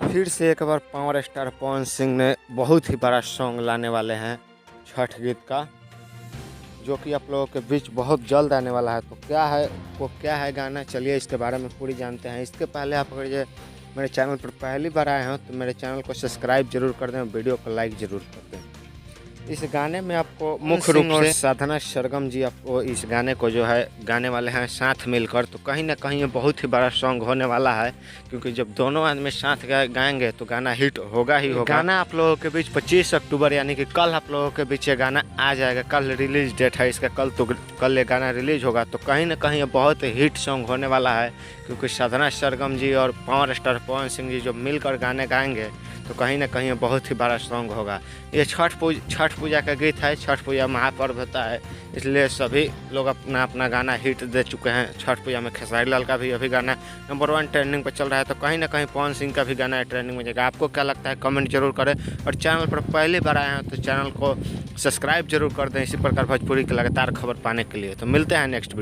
फिर से एक बार पावर स्टार पवन सिंह ने बहुत ही बड़ा सॉन्ग लाने वाले हैं छठ गीत का, जो कि आप लोगों के बीच बहुत जल्द आने वाला है। तो क्या है गाना, चलिए इसके बारे में पूरी जानते हैं। इसके पहले आप अगर ये मेरे चैनल पर पहली बार आए हो तो मेरे चैनल को सब्सक्राइब जरूर कर दें, वीडियो को लाइक ज़रूर कर दें। इस गाने में आपको मुख्य रूप से साधना सरगम जी आपको इस गाने को जो है गाने वाले हैं साथ मिलकर। तो कहीं ना कहीं ये बहुत ही बड़ा सॉन्ग होने वाला है, क्योंकि जब दोनों आदमी साथ गाएंगे तो गाना हिट होगा ही होगा। गाना आप लोगों के बीच 25 अक्टूबर यानी कि कल आप लोगों के बीच ये गाना आ जाएगा। कल रिलीज डेट है इसका, कल ये गाना रिलीज होगा। तो कहीं ना कहीं ये बहुत हिट सॉन्ग होने वाला है, क्योंकि साधना सरगम जी और पावर स्टार पवन सिंह जी जो मिलकर गाने गाएंगे तो कहीं ना कहीं बहुत ही बड़ा सॉन्ग होगा। ये छठ पूजा का गीत है। छठ पूजा महापर्व होता है, इसलिए सभी लोग अपना अपना गाना हिट दे चुके हैं। छठ पूजा में खेसारी लाल का भी अभी गाना नंबर 1 ट्रेंडिंग पर चल रहा है, तो कहीं ना कहीं पवन सिंह का भी गाना ट्रेंडिंग में जाएगा। आपको क्या लगता है कमेंट जरूर करें, और चैनल पर पहली बार आए हैं तो चैनल को सब्सक्राइब जरूर कर दें इसी प्रकार भोजपुरी की लगातार खबर पाने के लिए। तो मिलते हैं नेक्स्ट वीडियो।